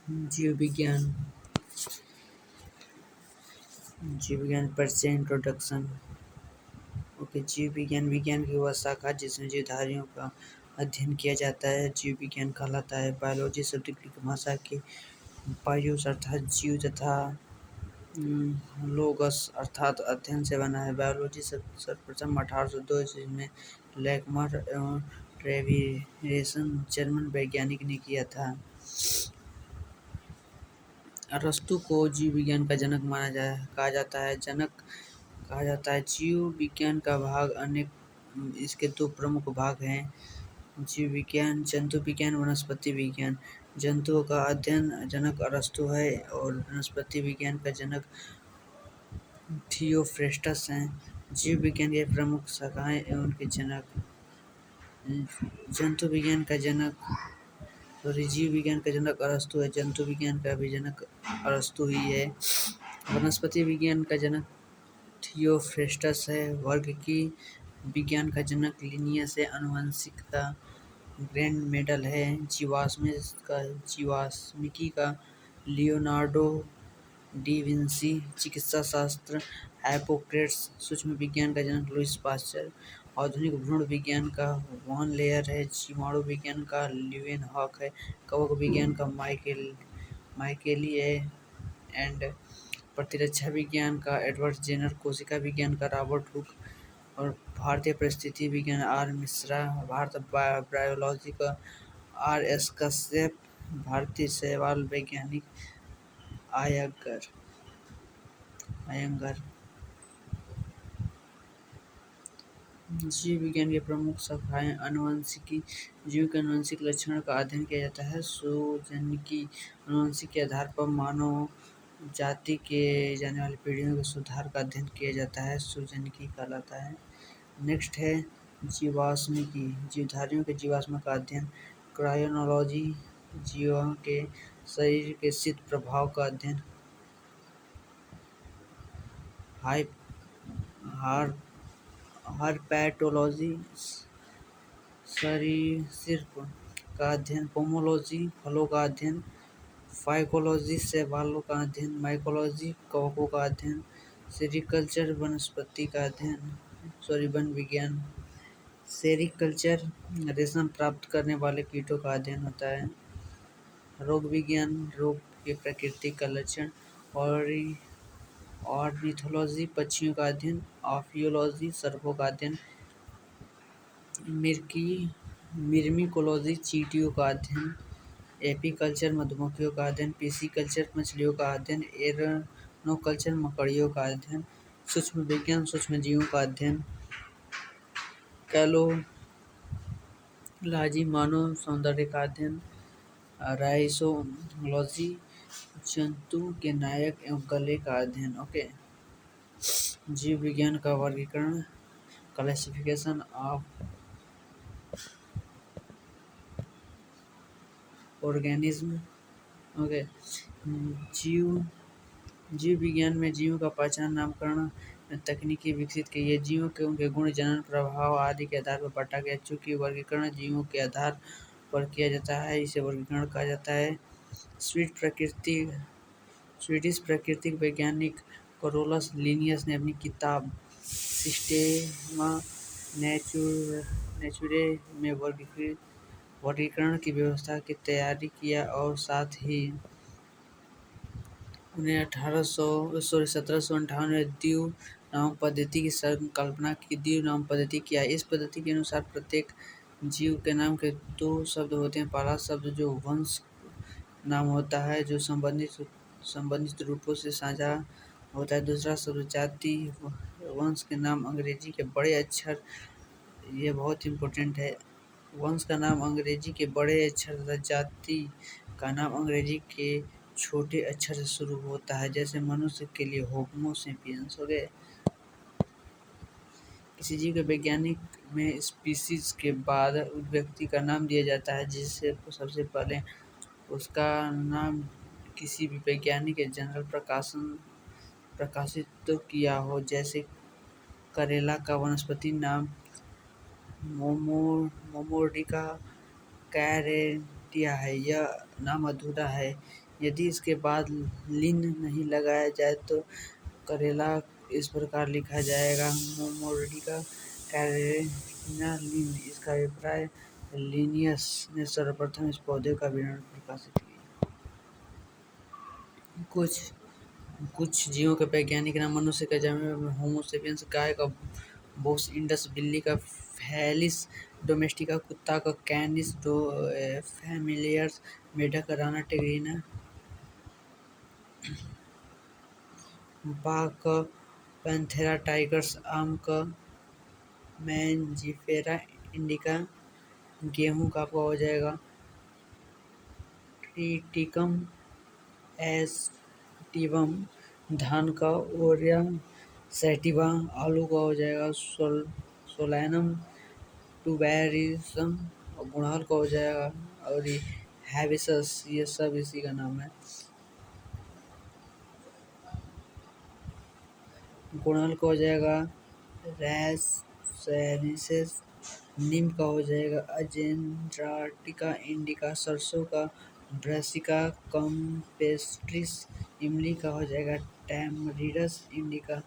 जीव विज्ञान जीव विज्ञान पर से इंट्रोडक्शन। ओके, जीव विज्ञान विज्ञान की वह शाखा जिसमें जीवधारियों का अध्ययन किया जाता है जीव विज्ञान कहलाता है। बायोलॉजी शब्द ग्रीक भाषा के बायोस अर्थात जीव तथा लोगस अर्थात अध्ययन से बना है। बायोलॉजी सर्वप्रथम 1802 ईस्वी में लैकमर एवं ट्रेविरेसन जर्मन वैज्ञानिक ने किया था। अरस्तु को जीव विज्ञान का जनक कहा जाता है। जीव विज्ञान का भाग अनेक, इसके दो प्रमुख भाग हैं, जीव विज्ञान, जंतु विज्ञान, वनस्पति विज्ञान। जंतुओं का अध्ययन जनक अरस्तु है और वनस्पति विज्ञान का जनक थियोफ्रेस्टस हैं। जीव विज्ञान के प्रमुख शाखाएं एवं उनके जनक। जीव विज्ञान का जनक अरस्तु है। जंतु विज्ञान का भी जनक अरस्तु ही है। वनस्पति विज्ञान का जनक थियोफ्रेस्टस है। वर्ग की विज्ञान का जनक लिनियस है। आनुवंशिक का ग्रैंड मेडल है। जीवाश्मिकी का लियोनार्डो डी विंसी। चिकित्सा शास्त्र हिप्पोक्रेट्स। सूक्ष्म विज्ञान का जनक लुईस पाश्चर। आधुनिक भ्रूण विज्ञान का वॉन लेयर है। जीवाणु विज्ञान का ल्यूवेनहॉक है। कवक विज्ञान का माइकेली है एंड प्रतिरक्षा विज्ञान का एडवर्ड जेनर। कोशिका विज्ञान का रॉबर्ट हुक और भारतीय परिस्थिति विज्ञान आर मिश्रा। भारत बायोलॉजी का आर एस कश्यप। भारतीय शैवाल वैज्ञानिक आयंगर। जीव विज्ञान की प्रमुख शाखाएं आनुवंशिकी। जीव के आनुवंशिक लक्षण का अध्ययन किया जाता है। सुजनकी आनुवंशिक के आधार पर मानव जाति के जाने वाली पीढ़ियों के सुधार का अध्ययन किया जाता है, सुजनकी कहलाता है। नेक्स्ट है जीवाश्मिकी, जीवधारियों के जीवाश्म का अध्ययन। क्रायोनोलॉजी, जीवों के शरीर के शीत प्रभाव का अध्ययन। हर्पेटोलॉजी, सरीसृप का अध्ययन। पोमोलॉजी, फलों का अध्ययन। फाइकोलॉजी, शैवालों का अध्ययन। माइकोलॉजी, कवकों का अध्ययन। सेरिकल्चर, वनस्पति का अध्ययन, वन विज्ञान। सेरिकल्चर, रेशम प्राप्त करने वाले कीटों का अध्ययन होता है। रोग विज्ञान, रोग के प्राकृतिक का लक्षण। ऑर्निथोलॉजी, पक्षियों का अध्ययन। ऑफियोलॉजी, सर्पों का अध्ययन। मिर्मिकोलॉजी, चींटियों का अध्ययन। एपीकल्चर, मधुमक्खियों का अध्ययन। पिसीकल्चर, मछलियों का अध्ययन। एरोनोकल्चर, मकड़ियों का अध्ययन। सूक्ष्म विज्ञान, सूक्ष्म जीवों का अध्ययन। कैलोलॉजी, मानव सौंदर्य का अध्ययन। राइसोलॉजी, जंतु के नायक एवं गले का अध्ययन। ओके, जीव विज्ञान का वर्गीकरण, क्लासिफिकेशन ऑफ ऑर्गेनिज्म। ओके, जीव विज्ञान में जीवों का पहचान, नामकरण तकनीकी विकसित की है। जीवों के उनके गुण, जनन, प्रभाव आदि के आधार पर बांटा गया। चूंकि वर्गीकरण जीवों के आधार पर किया जाता है, इसे वर्गीकरण कहा जाता है। स्वीडिश प्राकृतिक वैज्ञानिक कैरोलस लिनियस ने अपनी किताब सिस्टेमा नेचुरे में वर्गीकरण की व्यवस्था की तैयारी किया और साथ ही उन्हें 1758 में द्विव नामक पद्धति की संकल्पना की। द्विव नामक पद्धति क्या है? इस पद्धति के अनुसार प्रत्येक जीव के नाम के दो शब्द होते हैं। पहला शब्द जो वंश नाम होता है, जो संबंधित रूपों से साझा होता है। दूसरा शब्द जाति। वंश के नाम अंग्रेजी के बड़े अक्षर, ये बहुत इम्पोर्टेंट है। वंश का नाम अंग्रेजी के बड़े अक्षर तथा जाति का नाम अंग्रेजी के छोटे अक्षर से शुरू होता है। जैसे मनुष्य के लिए होमो सेपियंस हो गए। किसी जीव के वैज्ञानिक में स्पीशीज के बाद उस व्यक्ति का नाम दिया जाता है जिससे सबसे पहले उसका नाम किसी भी वैज्ञानिक के जर्नल प्रकाशित किया हो। जैसे करेला का वनस्पति नाम मोमोर्डिका कैरेटिया है। यह नाम अधूरा है, यदि इसके बाद लिन नहीं लगाया जाए तो करेला इस प्रकार लिखा जाएगा मोमोर्डिका कैरेना लिन। इसका अभिप्राय लिनियस ने सर्वप्रथम इस पौधे का विवरण प्रकाशित किया। कुछ कुछ जीवों के वैज्ञानिक नाम मनुष्य का जन्म होमो सेपियंस, गाय का बोस इंडस, बिल्ली का फेलिस डोमेस्टिका, कुत्ता का कैनिस फैमिलियर्स, मेढक का राना टिग्रिना, बाघ का पैंथेरा टाइगर्स, आम का मैंजिफेरा इंडिका, गेहूं का आपका हो जाएगा ट्रिटिकम एस्टिवम, धान का ओरिया सैटिवा, आलू का हो जाएगा सोलैनम टुबेरिसम, और गुड़हल का हो जाएगा और हैबिसस। ये सब इसी का नाम है। गुड़हल का हो जाएगा रैसेनिसेस, नीम का हो जाएगा अजेंड्राटिका इंडिका, सरसों का ब्रासिका कम्पेस्ट्रिस, इमली का हो जाएगा टैमरिडस इंडिका।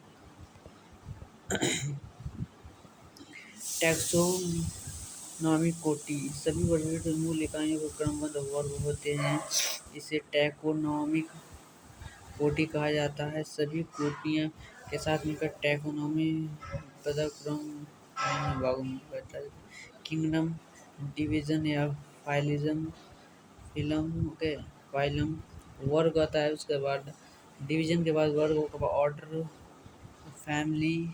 टैक्सोनॉमी कोटि, सभी वर्गीकृत मूल इकाइयों को क्रमबद्ध वर्ग होते हैं, इसे टैक्सोनॉमिक कोटि कहा जाता है। सभी कोटियों के साथ मिलकर टैक्सोनॉमी पदानुक्रम में भागों में बटा है। किंगडम, डिवीजन या फाइलिज्म, फाइलम वर्ग आता है, उसके बाद डिवीजन के बाद वर्ग होगा ऑर्डर, फैमिली,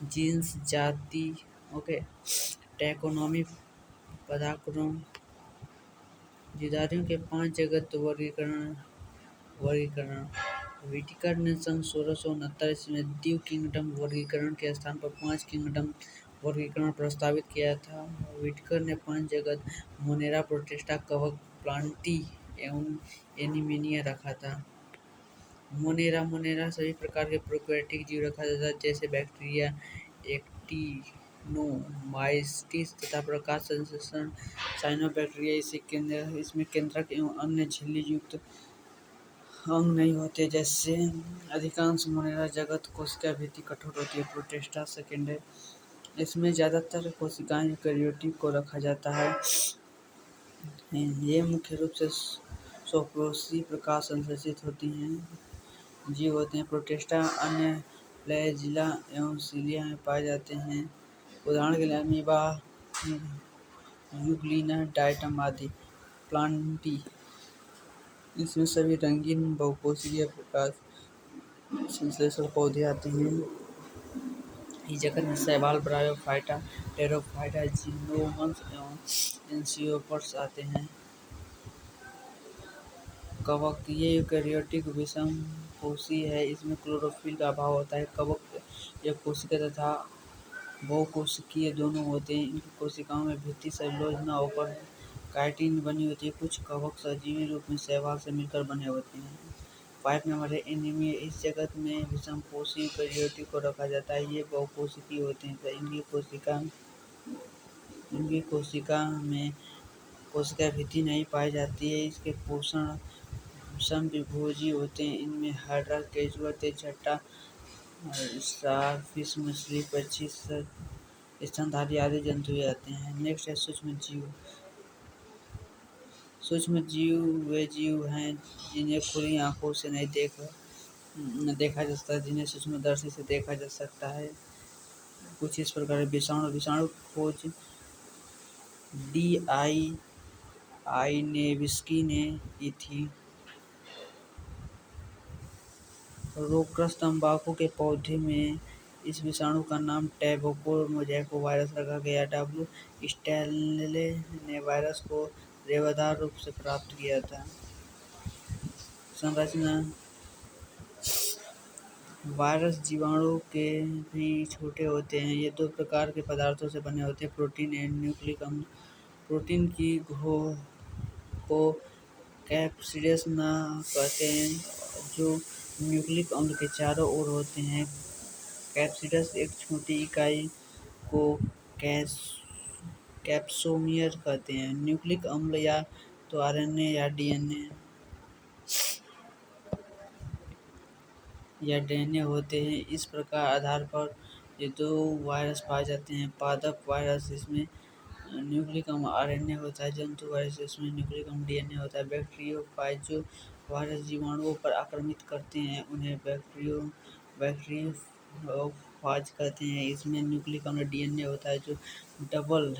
जीन्स, जाति। ओके, टैक्सोनॉमी पदानुक्रम। जीवधारियों के 5 जगत वर्गीकरण वर्गीकरण व्हिटेकर ने सन 1669 ईस्वी में द्वीप किंगडम वर्गीकरण के स्थान पर 5 किंगडम वर्गीकरण प्रस्तावित किया था। व्हिटेकर ने 5 जगत मोनेरा, प्रोटिस्टा, कवक, प्लांटी एवं एनीमिनिया रखा था। मोनेरा सभी प्रकार के प्रोकैरियोटिक जीव रखा जाता है, जैसे बैक्टीरिया, एक्टिनोमाइसीट्स तथा प्रकाश संश्लेषण साइनोबैक्टीरिया। इसमें केंद्रक एवं अन्य झिल्ली युक्त अंग नहीं होते, जैसे अधिकांश मोनेरा जगत कोशिका भित्ति कठोर होती है। प्रोटिस्टा सेकेंड है, इसमें ज्यादातर कोशिकाएं यूकेरियोटिक को रखा जाता है। ये मुख्य रूप से स्वकोषीय प्रकाश संश्लेषित होती हैं जीव होते हैं। प्रोटिस्टा अन्य फ्लैजिला एवं सिलिया में पाए जाते हैं, उदाहरण के लिए अमीबा, यूग्लिना, डायटम आदि। प्लांटी, इसमें सभी रंगीन बहुकोशिकीय प्रकाश संश्लेषण पौधे आते हैं। इस जगत में शैवाल, ब्रायोफाइटा, टेरोफाइटा, जिम्नोमस एवं एंजियोस्पर्म्स आते हैं। कवक, ये यूकेरियोटिक विषमकोषीय है, इसमें क्लोरोफिल का अभाव होता है। कवक एककोशिकीय तथा बहुकोशिकीय दोनों होते हैं। इनकी कोशिकाओं में भित्ति सेलुलोज न होकर काइटिन बनी होती है। कुछ कवक सजीवी रूप में शैवाल से मिलकर बने होते हैं। 5 नंबर है एनीमिया, इस जगत में विषमकोषीय यूकेरियोटिक को रखा जाता है, ये बहुकोशिकीय होते हैं। इनकी कोशिका में कोशिका भित्ति नहीं पाई जाती है। इसके पोषण समविभोजी होते हैं, इनमें हाइड्रा, केंचुआ, तेजहट्टा, स्टारफिश, मछली, पक्षी, स्तनधारी आदि जंतु आते हैं। नेक्स्ट है सूक्ष्म जीव। सूक्ष्म जीव वे जीव हैं जिन्हें खुली आंखों से नहीं देखा जा सकता, जिन्हें सूक्ष्मदर्शी से देखा जा सकता है। कुछ इस प्रकार विषाणु खोज D.I. आइनेविस्की ने की थी। रोगग्रस्त तंबाकू के पौधे में इस विषाणु का नाम टैबेको मोज़ैको वायरस रखा गया। W. स्टैनले ने वायरस को रेवादार रूप से प्राप्त किया था। संरचना, वायरस जीवाणु के भी छोटे होते हैं। ये 2 प्रकार के पदार्थों से बने होते हैं, प्रोटीन एवं न्यूक्लिक अम्ल। प्रोटीन की घोल को कैप्सिड्स कहते हैं, जो न्यूक्लिक अम्ल के चारों ओर होते हैं। कैप्सिड्स एक छोटी इकाई को कैप्सोमियर कहते हैं। न्यूक्लिक अम्ल या तो RNA या DNA या डीएनए होते हैं। इस प्रकार आधार पर ये दो वायरस पाए जाते हैं। पादप वायरस, इसमें न्यूक्लिक अम्ल आरएनए होता है। जंतु वायरस, इसमें न्यूक्लिक अम्ल डीएनए होता है। बैक्टीरियोफाज, जो वायरस जीवाणुओं पर आक्रमित करते हैं उन्हें बैक्टीरियोफाज कहते हैं। इसमें न्यूक्लिक अम्ल डीएनए होता है जो डबल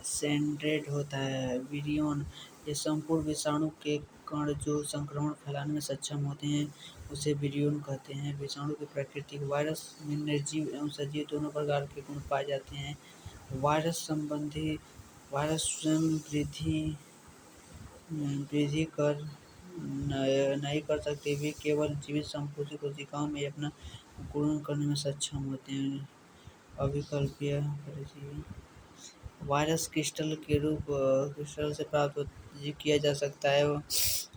स्ट्रैंडेड होता है। विरियन, ये संपूर्ण विषाणु के कण जो संक्रमण फैलाने में सक्षम होते हैं उसे विरियन कहते हैं। विषाणु की प्रकृति, वायरस में निर्जीव एवं सजीव दोनों प्रकार के गुण पाए जाते हैं। वायरस स्वयं वृद्धि कर नहीं कर सकते, वे केवल जीवित संपूर्ण कोशिकाओं में अपना गुणन करने में सक्षम होते हैं। अविकल्पीय परजीवी, वायरस क्रिस्टल से प्राप्त किया जा सकता है।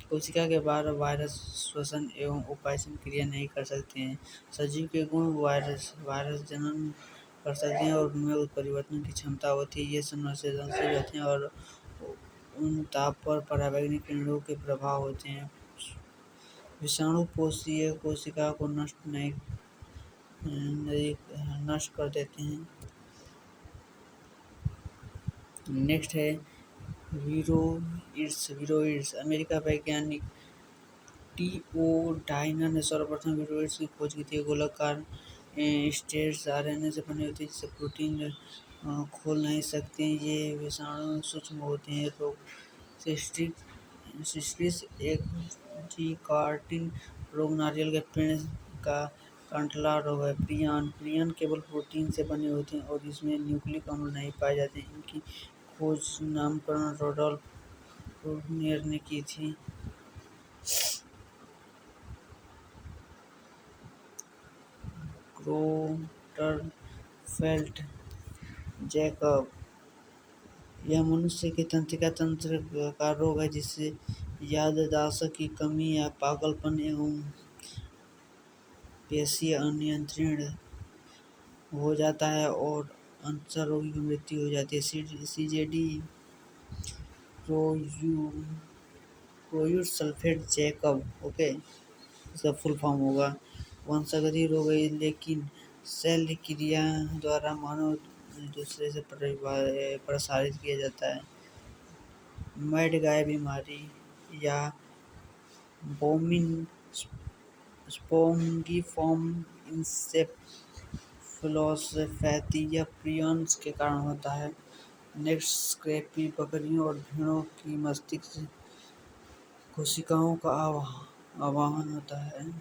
कोशिका के बाहर वायरस श्वसन एवं उपायन क्रिया नहीं कर सकते हैं। सजीव के गुण, वायरस जनन कर सकते हैं और उनमें उत्परिवर्तन की क्षमता होती है। ये संवेदनशील रहते हैं और उन ताप पर पराबैंगनी किरणों के प्रभाव होते हैं। विषाणु कोषीय कोशिका को नष्ट कर देते हैं। नेक्स्ट है वीरोइड्स। अमेरिका वैज्ञानिक टी.ओ. डायनर ने सर्वप्रथम वीरोइड्स की खोज की थी। गोलाकार स्टेरॉइड आरएनए से बने होते हैं जिसे प्रोटीन खोल नहीं सकते। ये विषाणु सूक्ष्म होते हैं। रोग, सिस्टिस एक्जिकार्डिन रोग, नारियल के पेड़ का कांटला रोग है। प्रियन केवल प्रोटीन से बने होते हैं और इसमें न्यूक्लिक अम्ल नहीं पाए जाते। इनकी खोज नामकरण रोडोल्फ फुर्नियर ने की थी। क्रोटरफेल्ट जैकब, यह मनुष्य के तंत्रिका तंत्र का रोग है जिससे याददाश्त की कमी या पागलपन एवं पेशीय अनियंत्रण हो जाता है और अंततः रोगी की मृत्यु हो जाती है। सीजेडी क्रोयूर सल्फेट जैकब, ओके, इसका फुल फॉर्म होगा। वंशागति रोग है लेकिन शल्य क्रिया द्वारा मानव दूसरे से प्रसारित किया जाता है। मैड गाय बीमारी या बोमिन स्पोंगिफॉर्म इंसेफ्लोसैफैती, यह प्रियंस के कारण होता है। नेक्स्ट, स्क्रैपी, बकरियों और भेड़ों की मस्तिष्क कोशिकाओं का आवाहन होता है।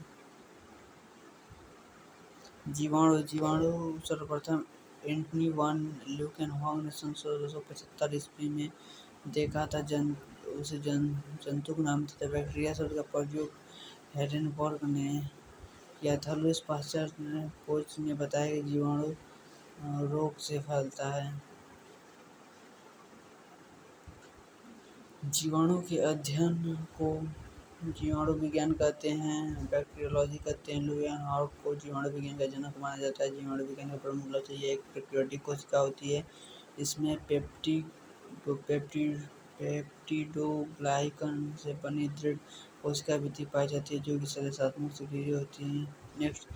जीवाणु सर्वप्रथम एंटनी वान ल्यूकेनहॉर्न ने सन 1675 ईस्वी में देखा था। उसे जंतु नाम देते बैक्टीरिया शब्द का प्रयोग हेरेनबर्ग ने किया था। लुईस पाश्चर ने खोज ने बताया कि जीवाणु रोग से फैलता है। जीवाणु के अध्ययन को जीवाणु विज्ञान कहते हैं, बैक्टीरियोलॉजी कहते हैं। ल्यूकेनहॉर्न को जीवाणु विज्ञान का जनक माना जाता है। जीवाणु विज्ञान का प्रमुख लक्ष्य यह एक प्रोकैरियोटिक कोशिका होती है। इसमें पेप्टिडोग्लाइकन से बनी दृढ़ कोशिका भित्ति पाई जाती है जो कि संश्लेषणात्मक से घिरी होती है। नेक्स्ट,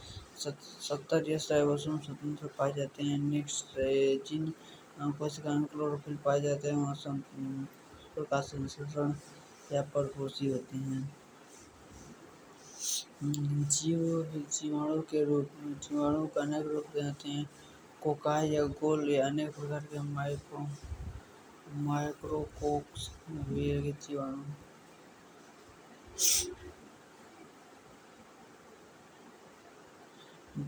70 राइबोसोम स्वतंत्र पाए जाते हैं। नेक्स्ट, जिन कोशिका में क्लोरोफिल पाए जाते हैं वहाँ प्रकाश संश्लेषण या परपोषी होती हैं। जीवाणु के रूप में जीवाणु का अनेक रूप होते हैं। कोकाई या गोल या अनेक प्रकार के माइक्रोकोक्स विरगित जीवाणु।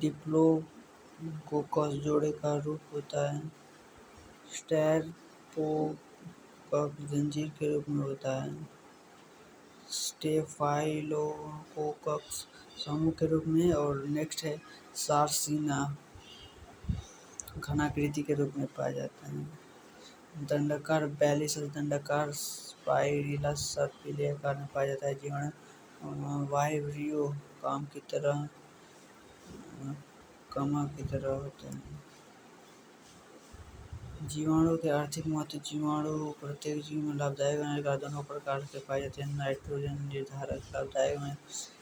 डिप्लोकोकस जोड़े का रूप होता है। स्टेरोकोकस जंजीर के रूप में होता है। स्टेफाइलोकोकस समूह के रूप में। और नेक्स्ट है सार्सिना, घनाकृति के रूप में पाया जाता है। दंडाकार बैलिस दंडाकार स्पाइरलिस सर्पिल आकार में पाया जाता है। जीवाणु वाइब्रियो कमा की तरह होते हैं। जीवाणु के आर्थिक महत्व, जीवाणु प्रत्येक जीव में लाभदायक अनेक दोनों प्रकार के पाए जाते हैं। नाइट्रोजन निर्धारक लाभदायक में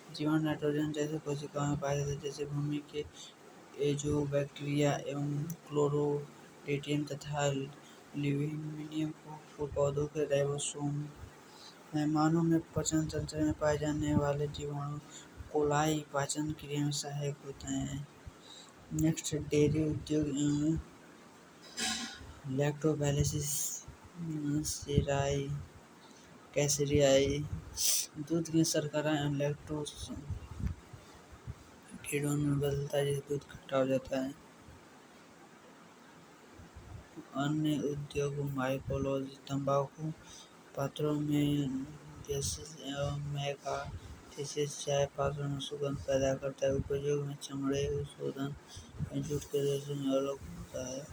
जीवाणु नाइट्रोजन जैसे कोशिकाओं में पाए जाते हैं, जैसे भूमि के एजोबैक्टीरिया एवं क्लोरोडेंड्रन तथा ल्यूबिनियम फूल पौधों के राइबोसोम हैं। मानव में पाचन तंत्र में पाए जाने वाले जीवाणु कोलाई पाचन क्रिया में सहायक होते हैं। नेक्स्ट, डेयरी उद्योग एवं लैक्टोबैसिलस कैसेरियाई दूध की शर्करा एवं लैक्टोज किण्वन में बदलता है, जिससे दूध खट्टा हो जाता है। अन्य उद्योग माइकोलॉजी तंबाकू पात्रों में गैसेस एवं मैकाटिसेस चाय पात्रों में सुगंध पैदा करता है। उपयोग में चमड़े शोधन में जूट के रेशे में अलग होता है।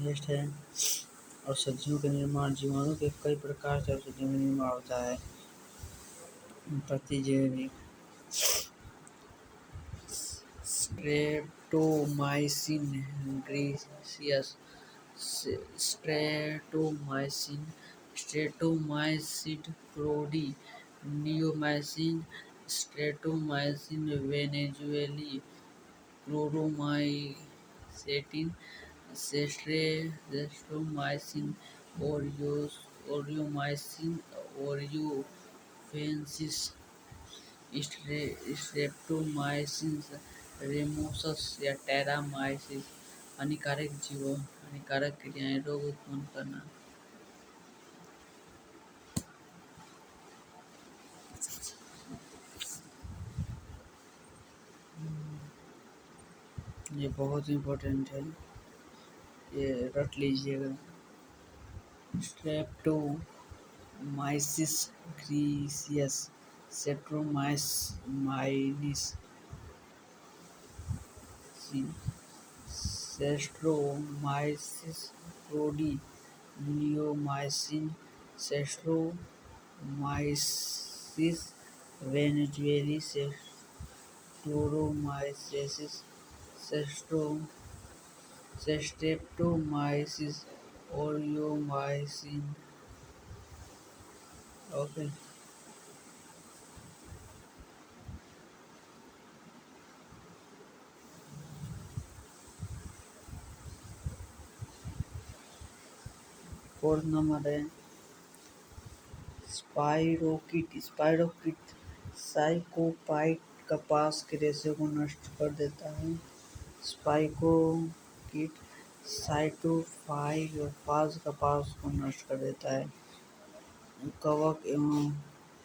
नेक्स्ट है औषधियों के निर्माण। जीवाणु के कई प्रकार से औषधियों में निर्माण होता है। प्रतिजैविक स्ट्रेप्टोमाइसिन ग्रीसियस स्ट्रेटोमाइसिन स्ट्रेटोमाइसिन प्रोडी नियोमाइसिन स्ट्रेटोमाइसिन वेनेजुएली क्लोरोमाइसेटिन सेस्ट्रेप्टोमाइसिन ओरियोमाइसिन ओरियोफेंसिस स्ट्रेप्टोमाइसिन रेमोसस या टेरामाइसिस हानिकारक जीवों हानिकारक क्रियाएं रोग उत्पन्न करना। ये बहुत इम्पोर्टेंट है, ये रट लीजिएगा। Streptomyces griseus streptomycin streptomyces fradiae neomycin streptomyces venezuelae chloromycetin streptomyces aureomycin. Okay, fourth number है स्पाइरोकीट साइकोपाइट कपास के रेशे को नष्ट कर देता है। स्पाइरोकीट साइटोफाइगोफाज कपास को नष्ट कर देता है। कवक एवं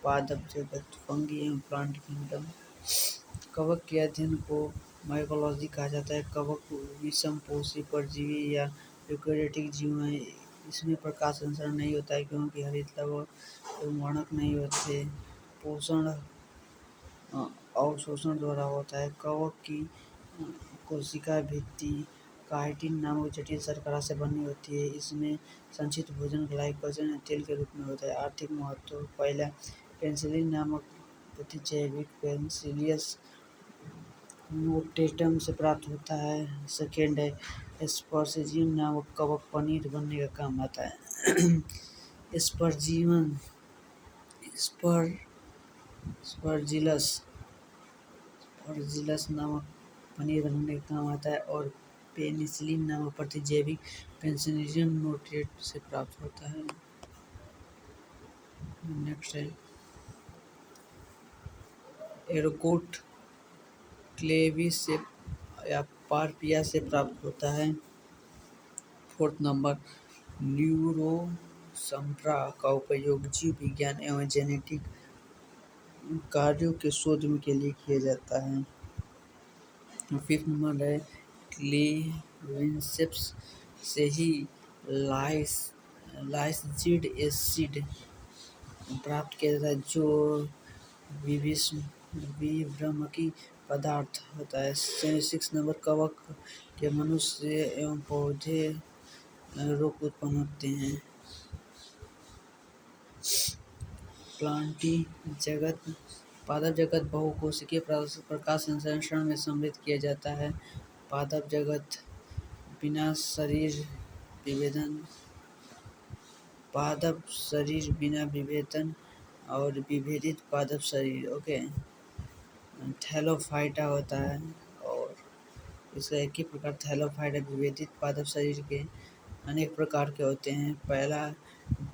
पादप जगत फंगी एवं प्लांट किंगडम। कवक के अध्ययन को माइकोलॉजी कहा जाता है। कवक विषमपोषी परजीवी या यूकेरियोटिक जीव हैं। इसमें प्रकाश संसरण नहीं होता है क्योंकि हरित लवण एवं वर्णक नहीं होते। पोषण अवशोषण द्वारा होता है। कवक की कोशिका भित्ति काइटिन नामक जटिल शर्करा से बनी होती है। इसमें संचित भोजन ग्लाइकोजन या तेल के रूप में होता है। आर्थिक महत्व: पहला, पेनिसिलिन नामक प्रतिजैविक पेनिसिलियस नोटेटम से प्राप्त होता है। सेकेंड है एस्परजिलम नामक कवक पनीर बनने का काम आता है। स्पर्जिलस नामक पनीर बनाने का काम आता है और पेनिसिलिन नामक प्रतिजैविक पेनिसिलियम नोटेट से प्राप्त होता है। नेक्स्ट है एरगोट क्लेविस से या पारपिया से प्राप्त होता है। फोर्थ नंबर न्यूरोसम्प्रा का उपयोग जीव विज्ञान एवं जेनेटिक कार्यों के शोध के लिए किया जाता है। फिफ्थ नंबर है क्लेविसेप्स से ही लाइसिलिक एसिड प्राप्त किया जाता है, जो विभ्रमकी पदार्थ होता है। 6 नंबर कवक के मनुष्य एवं पौधे रोग उत्पन्न होते हैं। प्लांटी जगत पादप जगत बहुकोशिकीय प्रकाश संश्लेषण में समृद्ध किया जाता है। पादप जगत बिना शरीर विभेदन पादप शरीर बिना विभेदन और विभेदित पादप शरीर। ओके, थैलोफाइटा होता है और इसका एक ही प्रकार थैलोफाइटा। विभेदित पादप शरीर के अनेक प्रकार के होते हैं। पहला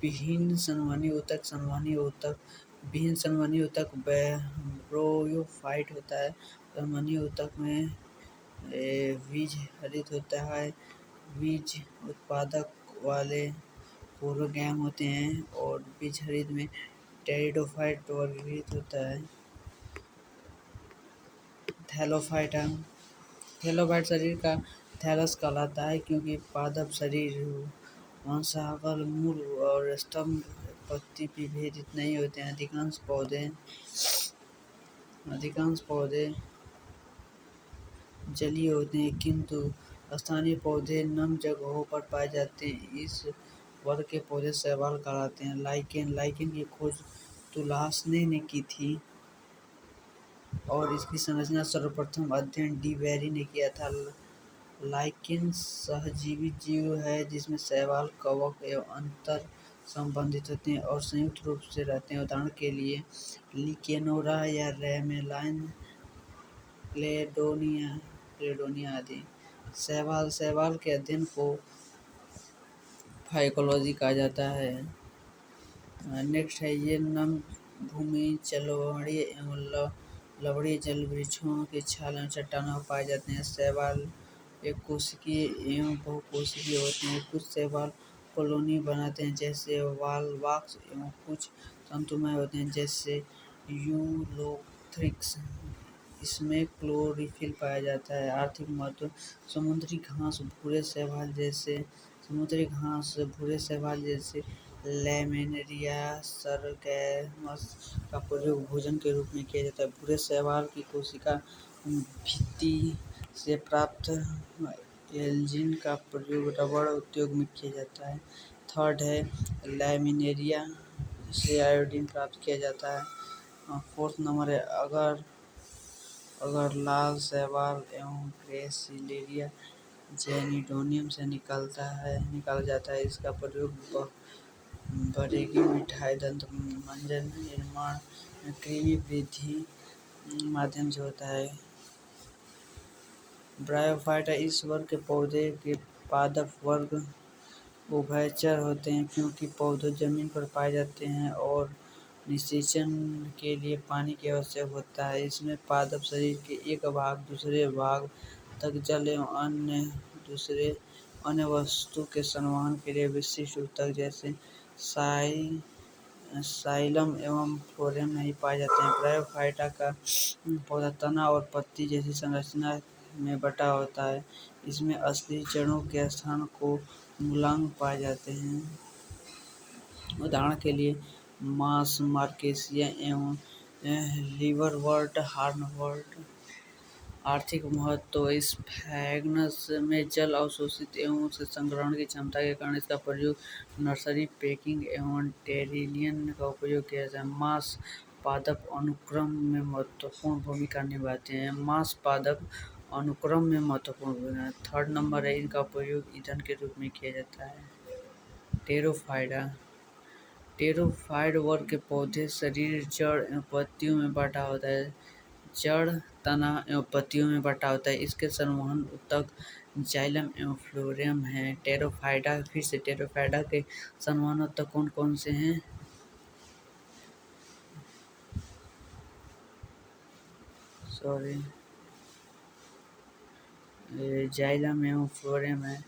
विहीन संवहनी ऊतक। संवहनी ऊतक विहीन संवहनी ऊतक ब्रोयोफाइट होता है। संवहनी ऊतक में बीज हरित होता है। बीज उत्पादक वाले पूर्वगैम होते हैं और बीज हरित में टेरिडोफाइट वर्गीकृत होता है। थैलोफाइटा थैलोफाइट शरीर का थैलस कहलाता है क्योंकि पादप शरीर वंशावल मूल और स्तंभ पत्ती विभेदित नहीं होते हैं। अधिकांश पौधे जलीय होते हैं किंतु स्थानीय पौधे नम जगहों पर पाए जाते हैं। इस वर्ग के पौधे शैवाल कहलाते हैं। लाइकेन की खोज तुलासने ने की थी और इसकी संरचना सर्वप्रथम अध्ययन डी बेरी ने किया था। लाइकेन सहजीवी जीव है जिसमें शैवाल, कवक एवं अंतर संबंधित होते हैं और संयुक्त रूप से रहते हैं। उदाहरण के लिए लिकेनोरा या रेमेलाइन, क्लेडोनिया आदि। शैवाल के अध्ययन को फाइकोलॉजी कहा जाता है। नेक्स्ट है ये नम भूमि, जलवणीय एवं लवणीय जल वृक्षों के छाल एवं चट्टानों में पाए जाते हैं। शैवाल एक कोशिकीय एवं बहुकोशिकीय होते हैं। कुछ शैवाल कॉलोनी बनाते हैं जैसे वालवाक्स एवं कुछ तंतुमय होते हैं जैसे यूलोथ्रिक्स। इसमें क्लोरोफिल पाया जाता है। आर्थिक महत्व समुद्री घास भूरे शैवाल जैसे लैमिनेरिया सरगैमस का प्रयोग भोजन के रूप में किया जाता है। भूरे शैवाल की कोशिका भित्ति से प्राप्त एल्जिन का प्रयोग रबड़ उद्योग में किया जाता है। थर्ड है लैमिनेरिया से आयोडीन प्राप्त किया जाता है। फोर्थ नंबर है अगर लाल शैवाल एवं ग्रेसिलेरिया जेनिडोनियम से निकाला जाता है। इसका प्रयोग बरेगी मिठाई, दंत मंजन निर्माण में कृमि वृद्धि माध्यम से होता है। ब्रायोफाइटा इस वर्ग के पौधे के पादप वर्ग उभयचर होते हैं क्योंकि पौधे जमीन पर पाए जाते हैं और निषेचन के लिए पानी की आवश्यक होता है। इसमें पादप शरीर के एक भाग दूसरे भाग तक जल एवं अन्य वस्तु के संवहन के लिए विशिष्ट ऊतक जैसे साइलम एवं फ्लोएम नहीं पाए जाते हैं। ब्रायोफाइटा का पौधा तना और पत्ती जैसी संरचना में बटा होता है। इसमें असली जड़ों के स्थान को मूलांग पाए जाते हैं। उदाहरण के लिए मास, मार्केसिया एवं लिवरवर्ट, हार्नवर्ट। आर्थिक महत्व स्फैग्नस में जल अवशोषित एवं उसके संग्रहण की क्षमता के कारण इसका प्रयोग नर्सरी, पैकिंग एवं टेरेलियन का उपयोग किया जाता है। मांस पादप अनुक्रम में महत्वपूर्ण भूमिका निभाते हैं। थर्ड नंबर है इनका उपयोग ईंधन के रूप में किया जाता है। टेरोफाइटा टेरोफाइट वर्ग के पौधे शरीर, जड़ एवं पत्तियों में बटा होता है। जड़, तना एवं पत्तियों में बटा होता है। इसके संवहन ऊतक जाइलम एवं फ्लोएम है। टेरोफाइटा के संवहन ऊतक कौन कौन से हैं? जाइलम एवं फ्लोएम है।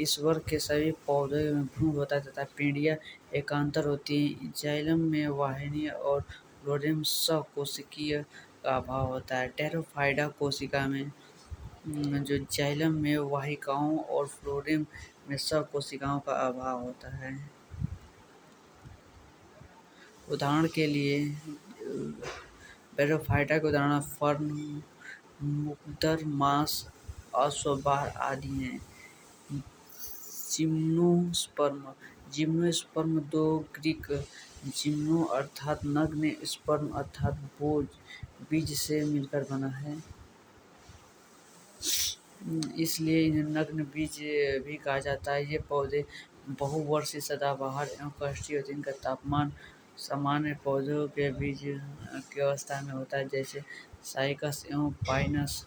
इस वर्ग के सभी पौधों में भ्रूण होता है तथा पीढ़ियाँ एकांतर होती हैं। जाइलम में वाहिनी और फ्लोएम सकोशिकीय का अभाव होता है। टेरोफाइटा कोशिका में जो जाइलम में वाहिकाओं और फ्लोएम में सकोशिकाओं का अभाव होता है। उदाहरण के लिए ब्रायोफाइटा के उदाहरण फर्न, मुग्दर, मांस, अश्वबार आदि हैं। जिम्नोस्पर्म दो ग्रीक जिम्नो अर्थात नग्न, स्पर्म अर्थात बीज से मिलकर बना है, इसलिए इन्हें नग्न बीज भी कहा जाता है। ये पौधे बहुवर्षीय सदाबहार एवं काष्ठीय होते हैं। इनका तापमान सामान्य पौधों के बीच की अवस्था में होता है, जैसे साइकस एवं पाइनस।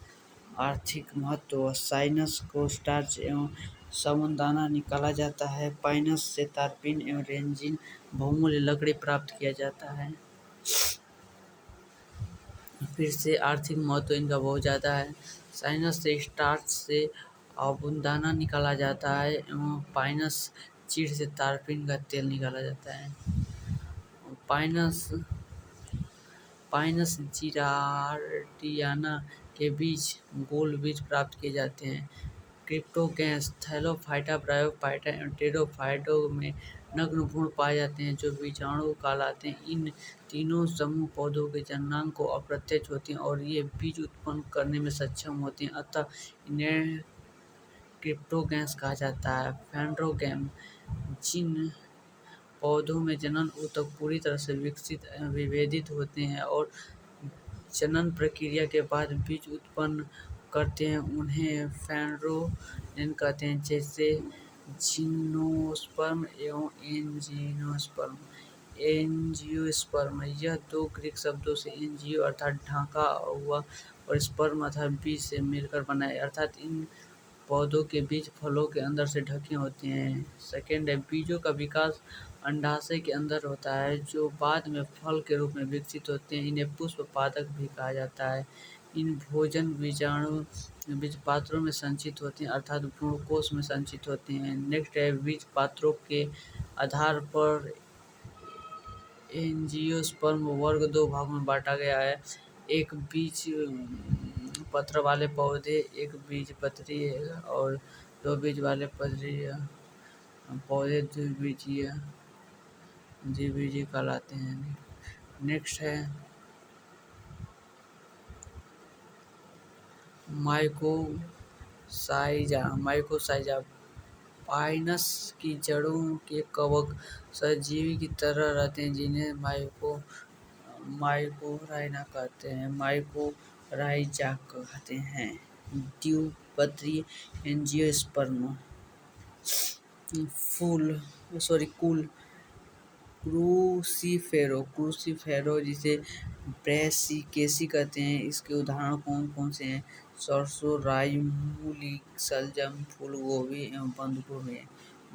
आर्थिक महत्व: साइनस को स्टार्च एवं साबूनदाना निकाला जाता है। पाइनस से तारपीन एवं रेजिन बहुमूल्य लकड़ी प्राप्त किया जाता है। फिर से आर्थिक महत्व इनका बहुत ज़्यादा है। साइनस से स्टार्च से साबूनदाना निकाला जाता है एवं पाइनस चीड़ से तारपीन का तेल निकाला जाता है। पाइनस पाइनस जिरार्डियाना के बीज गोल बीज प्राप्त किए जाते हैं। क्रिप्टोगैंस थैलोफाइटा, ब्रायोफाइटा एवं टेरोफाइटों में नग्न भ्रूण पाए जाते हैं जो बीजाणु कहलाते हैं। इन तीनों समूह पौधों के जननांग को अप्रत्यक्ष होते हैं और ये बीज उत्पन्न करने में सक्षम होते हैं, अतः इन्हें क्रिप्टोगैंस कहा जाता है। फेंड्रोगैम: जिन पौधों में जनन ऊतक पूरी तरह से विकसित एवं विभेदित होते हैं और जनन प्रक्रिया के बाद बीज उत्पन्न करते हैं, उन्हें फेंड्रोगैम कहते हैं, जैसे जिम्नोस्पर्म एवं एंजियोस्पर्म। एंजियोस्पर्म: यह दो ग्रीक शब्दों से एंजियो अर्थात ढका हुआ और स्पर्म अर्थात बीज से मिलकर बना है, अर्थात इन पौधों के बीज फलों के अंदर से ढके होते हैं। सेकेंड है, बीजों का विकास अंडाशय के अंदर होता है, जो बाद में फल के रूप में विकसित होते हैं। इन्हें पुष्प पादप भी कहा जाता है। इन भोजन बीजाणु बीज पात्रों में संचित होते हैं, अर्थात भ्रूणकोश में संचित होते हैं। नेक्स्ट है, बीज पात्रों के आधार पर एंजियोस्पर्म वर्ग दो भागों में बांटा गया है। एक बीज पत्र वाले पौधे, एक बीजपत्री और दो बीज वाले पत्रीय पौधे द्विबीजीय कहलाते हैं। नेक्स्ट है माइकोसाइजा। पाइनस की जड़ों के कवक सहजीवी की तरह रहते हैं, जिन्हें माइकोराइजा कहते हैं। द्विपत्रीय एंजियोस्पर्म। कुल क्रूसीफेरो जिसे ब्रैसिकेसी कहते हैं। इसके उदाहरण कौन कौन से हैं? सरसों, राई, मूली, शलजम, फूलगोभी एवं बंद गोभी।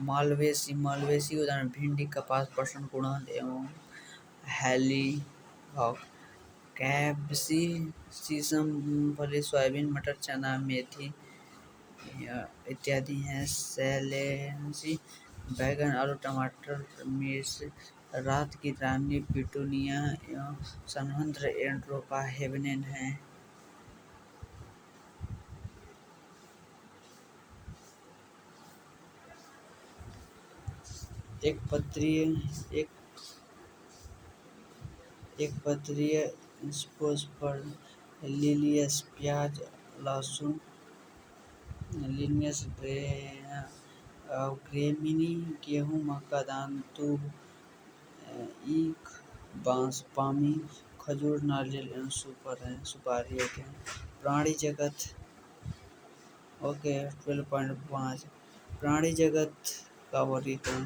मालवेसी उदाहरण भिंडी, कपास, पटसन, गुड़हल एवं हेलीहॉक। कैप्सिकम मूंगफली, सोयाबीन, मटर, चना, मेथी इत्यादि हैं। सैलेसी बैगन, आलू, टमाटर, मिर्च। रात की रानी पिटूनिया एवं सनभद्र एंड्रोपा हेबनेन है। एक पत्रीय स्पोस्पर्म। लिलियस प्याज, लहसुन। लिनियस ग्रेमिनी गेहूँ, मक्का, धान, दूब, ईख, बांस, पामी, खजूर, नारियल एवं सुपारी होते हैं। प्राणी जगत 12.5 प्राणी जगत का वर्गीकरण।